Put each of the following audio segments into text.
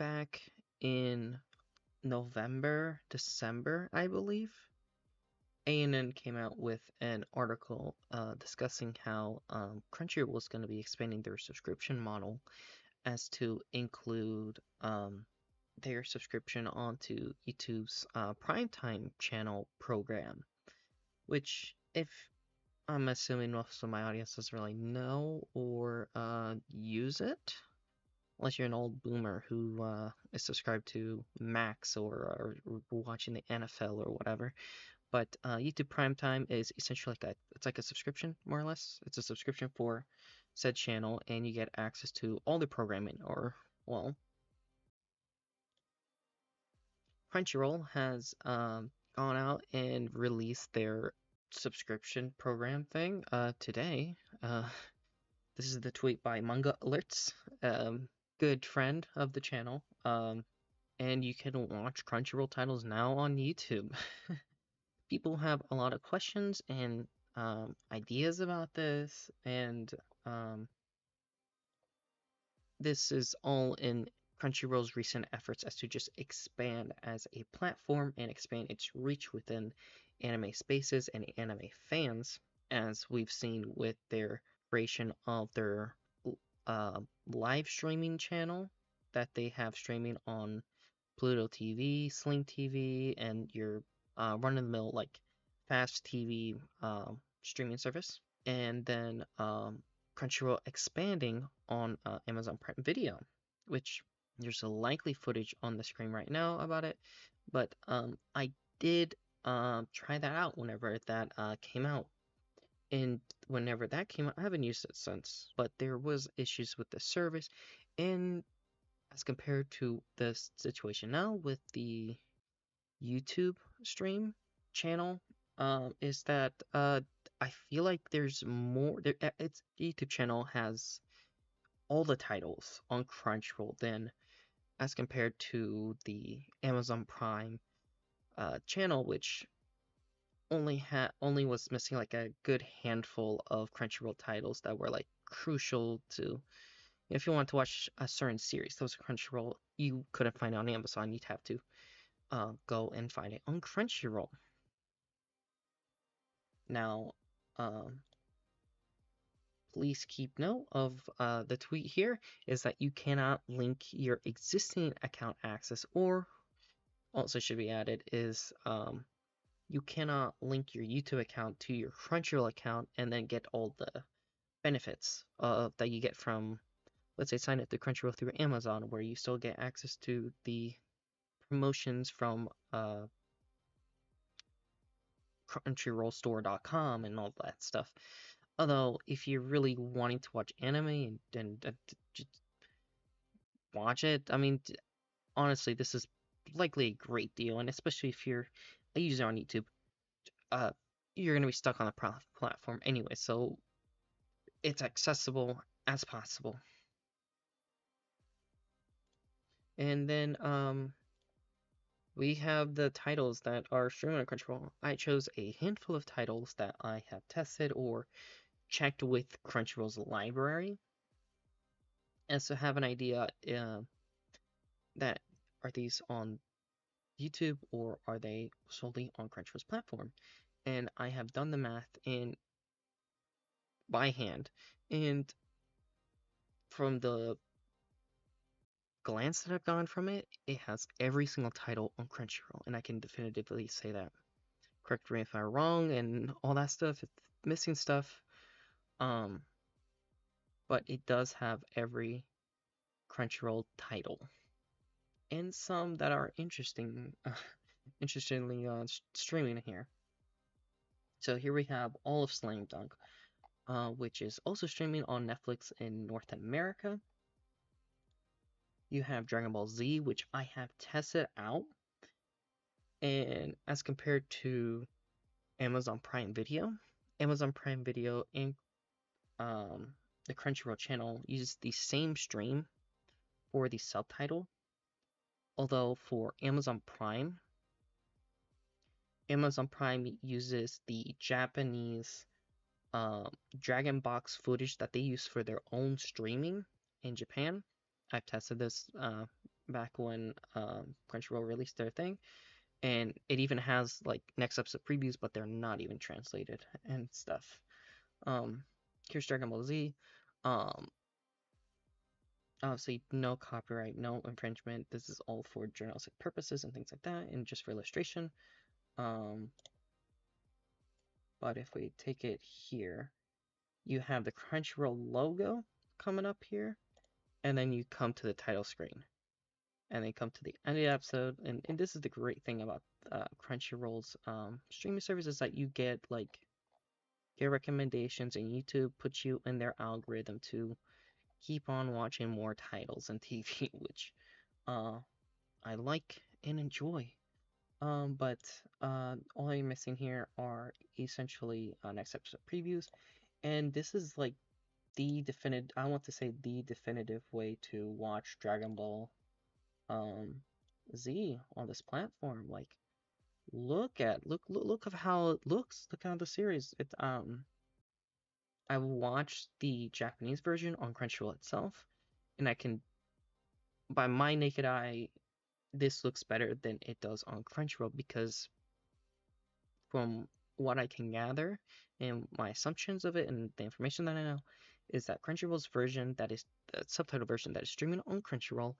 back in November, December, I believe, ANN came out with an article discussing how Crunchyroll was going to be expanding their subscription model as to include their subscription onto YouTube's primetime channel program, which, if I'm assuming most of my audience doesn't really know or use it, unless you're an old boomer who is subscribed to Max or watching the NFL or whatever. But YouTube Primetime is essentially it's like a subscription, more or less. It's a subscription for said channel, and you get access to all the programming. Or, well, Crunchyroll has gone out and released their subscription program thing today. This is the tweet by Manga Alerts, good friend of the channel. And you can watch Crunchyroll titles now on YouTube. People have a lot of questions and ideas about this, and this is all in Crunchyroll's recent efforts as to just expand as a platform and expand its reach within anime spaces and anime fans, as we've seen with their creation of their live streaming channel that they have streaming on Pluto TV, Sling TV, and your run-of-the-mill like fast TV streaming service, and then Crunchyroll expanding on Amazon Prime Video, which there's a likely footage on the screen right now about it, but I did try that out whenever that came out. And whenever that came out, I haven't used it since, but there was issues with the service, and as compared to the situation now with the YouTube stream channel, is that I feel like there's more. Its YouTube channel has all the titles on Crunchyroll than as compared to the Amazon Prime channel, which only was missing like a good handful of Crunchyroll titles that were like crucial to. If you want to watch a certain series, those Crunchyroll you couldn't find on Amazon, you'd have to go and find it on Crunchyroll. Now, please keep note of the tweet here is that you cannot link your existing account access, or also should be added is you cannot link your YouTube account to your Crunchyroll account and then get all the benefits that you get from, let's say, sign up to Crunchyroll through Amazon, where you still get access to the promotions from crunchyrollstore.com and all that stuff. Although, if you're really wanting to watch anime and just watch it, I mean, honestly, this is likely a great deal, and especially if you're a user on YouTube, uh, you're gonna be stuck on the platform anyway, so it's accessible as possible. And then we have the titles that are streaming on Crunchyroll. I chose a handful of titles that I have tested or checked with Crunchyroll's library, and so have an idea that are these on YouTube or are they solely on Crunchyroll's platform. And I have done the math in by hand, and from the glance that I've gotten from it, it has every single title on Crunchyroll, and I can definitively say that. Correct me if I'm wrong and all that stuff. It's missing stuff. Um, but it does have every Crunchyroll title, and some that are interestingly streaming here. So here we have all of Slam Dunk, which is also streaming on Netflix in North America. You have Dragon Ball Z, which I have tested out, and as compared to Amazon Prime Video, Amazon Prime Video and the Crunchyroll channel uses the same stream for the subtitle, although for Amazon Prime uses the Japanese Dragon Box footage that they use for their own streaming in Japan. I've tested this back when Crunchyroll released their thing, and it even has like next episode previews, but they're not even translated and stuff. Um, here's Dragon Ball Z. Um, Obviously, no copyright, no infringement. This is all for journalistic purposes and things like that, and just for illustration. Um, but if we take it here, you have the Crunchyroll logo coming up here, and then you come to the title screen, and then come to the end of the episode. And this is the great thing about Crunchyroll's streaming service is that you get recommendations, and YouTube puts you in their algorithm to keep on watching more titles and TV, which uh, I like and enjoy. But all I'm missing here are essentially next episode previews, and this is like the definitive. I want to say the definitive way to watch Dragon Ball um, Z on this platform. Like, look of how it looks. Look how the series. I watched the Japanese version on Crunchyroll itself, and I can, by my naked eye, this looks better than it does on Crunchyroll because from what I can gather and my assumptions of it and the information that I know is that Crunchyroll's version that is the subtitle version that is streaming on Crunchyroll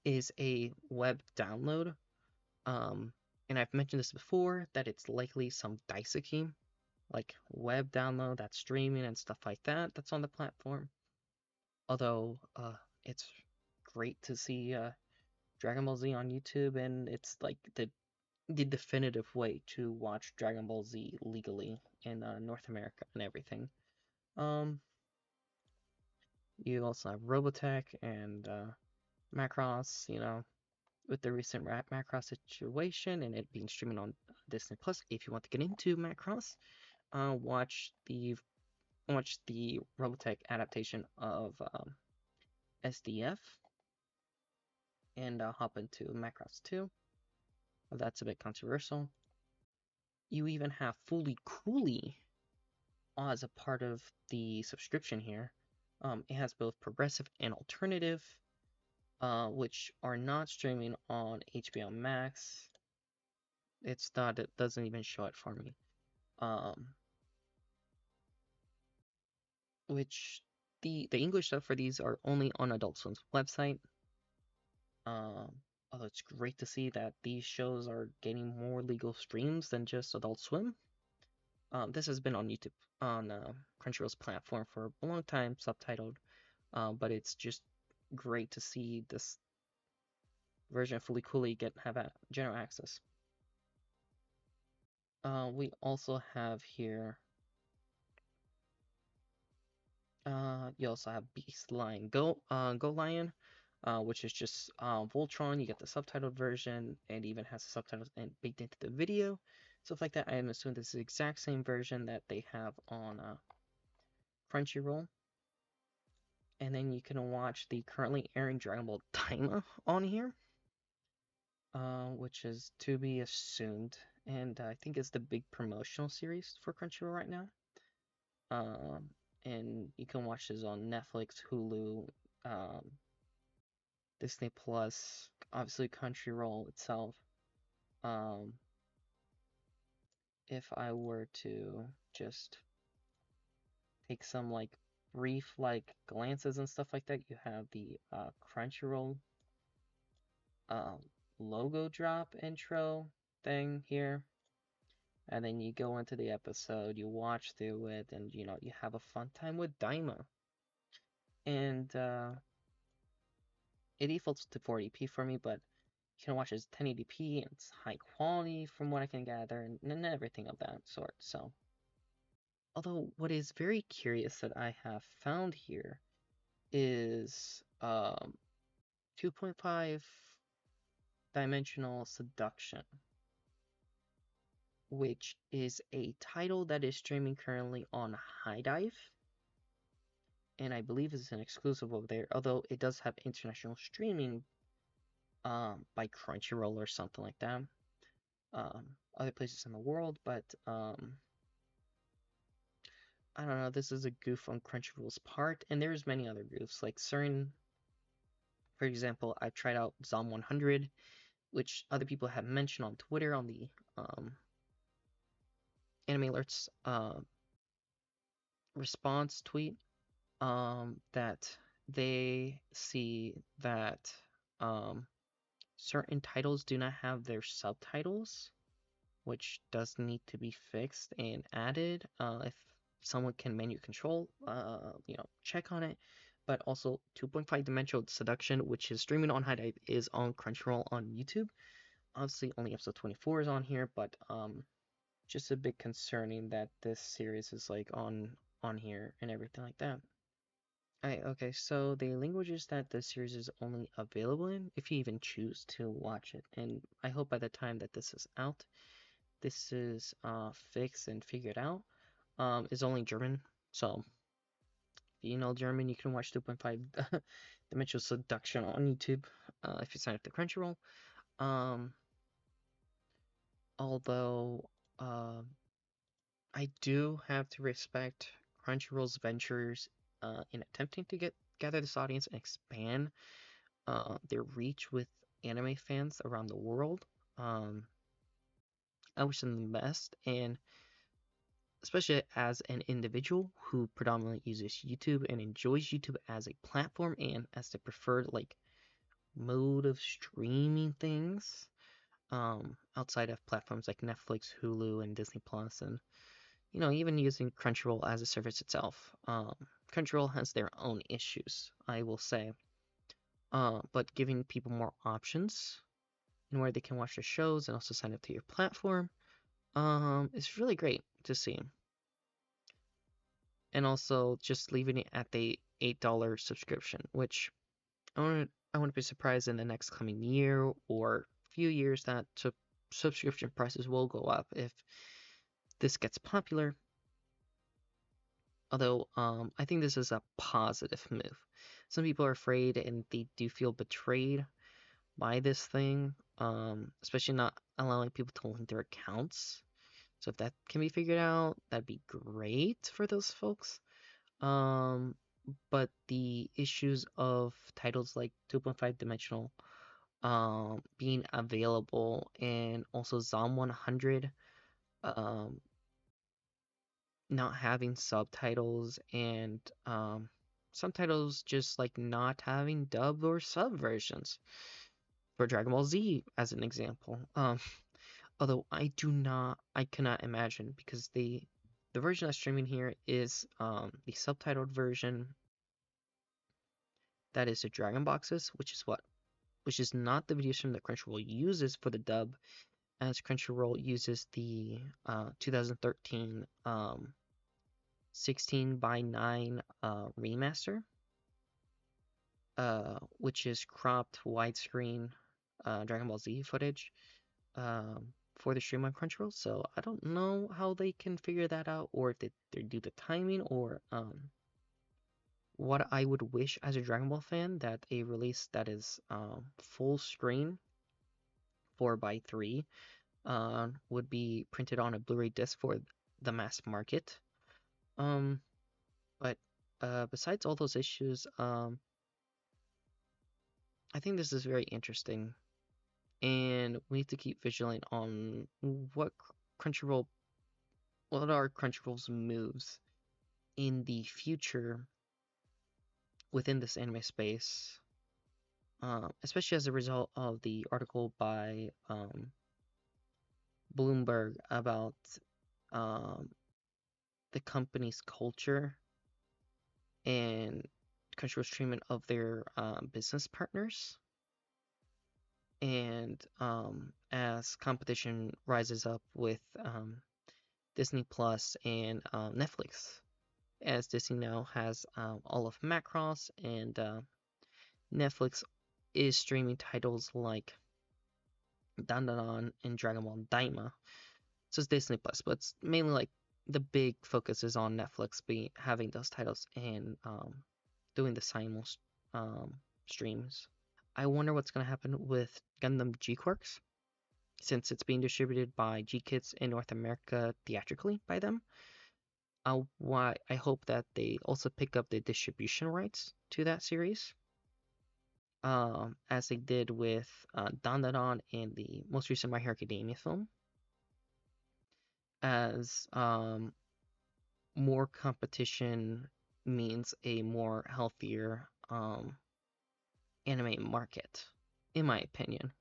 is a web download. Um, and I've mentioned this before that it's likely some daisuki, like web download that's streaming and stuff like that that's on the platform. Although it's great to see Dragon Ball Z on YouTube, and it's like the definitive way to watch Dragon Ball Z legally in North America and everything. Um, you also have Robotech and Macross, with the recent Macross situation and it being streaming on Disney Plus. If you want to get into Macross, watch the Robotech adaptation of SDF and hop into Macross 2. That's a bit controversial. You even have Fully Cooley as a part of the subscription here. It has both progressive and alternative, which are not streaming on HBO Max. It's not. It doesn't even show it for me. Which the English stuff for these are only on Adult Swim's website. Although it's great to see that these shows are getting more legal streams than just Adult Swim. This has been on YouTube, on Crunchyroll's platform for a long time, subtitled, but it's just great to see this version of Fully Cooley have general access. We also have here, you also have Beast Lion Go Lion, which is just Voltron. You get the subtitled version, and even has the subtitles and baked into the video, stuff like that. I am assuming this is the exact same version that they have on Crunchyroll. And then you can watch the currently airing Dragon Ball Daima on here, which is to be assumed, and I think it's the big promotional series for Crunchyroll right now. And you can watch this on Netflix, Hulu, Disney Plus, obviously Crunchyroll itself. If I were to just take some like brief like glances and stuff like that, you have the Crunchyroll logo drop intro thing here, and then you go into the episode, you watch through it, and you have a fun time with Daima. And it defaults to 480p for me, but you can watch it as 1080p, and it's high quality from what I can gather, and everything of that sort. So, although what is very curious that I have found here is 2.5 dimensional seduction, which is a title that is streaming currently on High Dive, and I believe it's an exclusive over there, although it does have international streaming by Crunchyroll or something like that, other places in the world, but I don't know, this is a goof on Crunchyroll's part, and there's many other goofs, like certain For example, I tried out Zom 100, which other people have mentioned on Twitter on the Anime Alerts response tweet, that they see that certain titles do not have their subtitles, which does need to be fixed and added. If someone can menu control, check on it. But also 2.5 Dimensional Seduction, which is streaming on High Dive, is on Crunchyroll on YouTube. Obviously, only episode 24 is on here, but just a bit concerning that this series is like on here and everything like that. Okay, so the languages that the series is only available in, if you even choose to watch it, and I hope by the time that this is out, this is fixed and figured out, is only German. So if you know German, you can watch 2.5 Dimensional Seduction on YouTube if you sign up to Crunchyroll. Um, although I do have to respect Crunchyroll's ventures in attempting to gather this audience and expand their reach with anime fans around the world. I wish them the best, and especially as an individual who predominantly uses YouTube and enjoys YouTube as a platform and as the preferred like mode of streaming things, outside of platforms like Netflix, Hulu, and Disney Plus, and even using Crunchyroll as a service itself. Crunchyroll has their own issues, I will say, but giving people more options and where they can watch the shows and also sign up to your platform, is really great to see. And also just leaving it at the $8 subscription, which I wouldn't be surprised in the next coming year or few years that subscription prices will go up if this gets popular. Although I think this is a positive move. Some people are afraid and they do feel betrayed by this thing, especially not allowing people to link their accounts. So if that can be figured out, that'd be great for those folks. But the issues of titles like 2.5 Dimensional being available and also Zom 100 um, not having subtitles and some titles just like not having dub or sub versions for Dragon Ball Z as an example. Although I cannot imagine because the version that's streaming here is the subtitled version that is the Dragon Boxes, which is not the video stream that Crunchyroll uses for the dub, as Crunchyroll uses the 2013 16 by 9 remaster, which is cropped widescreen Dragon Ball Z footage for the stream on Crunchyroll. So I don't know how they can figure that out, or if they do the timing, or what I would wish as a Dragon Ball fan, that a release that is full screen 4:3 would be printed on a Blu-ray disc for the mass market. But besides all those issues, I think this is very interesting, and we need to keep vigilant on Crunchyroll, what are Crunchyroll's moves in the future within this anime space, especially as a result of the article by Bloomberg about the company's culture and Crunchyroll's treatment of their business partners. And as competition rises up with Disney Plus and Netflix, as Disney now has all of Macross, and Netflix is streaming titles like Dan Dan Dan and Dragon Ball Daima. So it's Disney Plus, but it's mainly like the big focus is on Netflix having those titles and doing the simul streams. I wonder what's going to happen with Gundam G-Quarks, since it's being distributed by G-Kids in North America theatrically by them. I hope that they also pick up the distribution rights to that series. as they did with Dandadan in the most recent My Hero Academia film, as more competition means a more healthier anime market, in my opinion.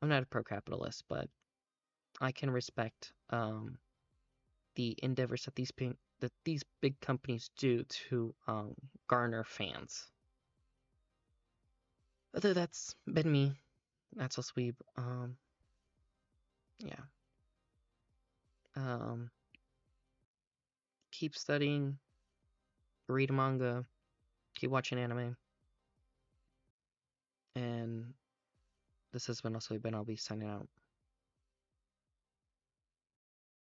I'm not a pro-capitalist, but I can respect the endeavors that these big companies do to garner fans. Whether that's been me, that's Osoweeb. Yeah. Um, keep studying, read manga, keep watching anime, and this has been Osoweeb, and I'll be signing out.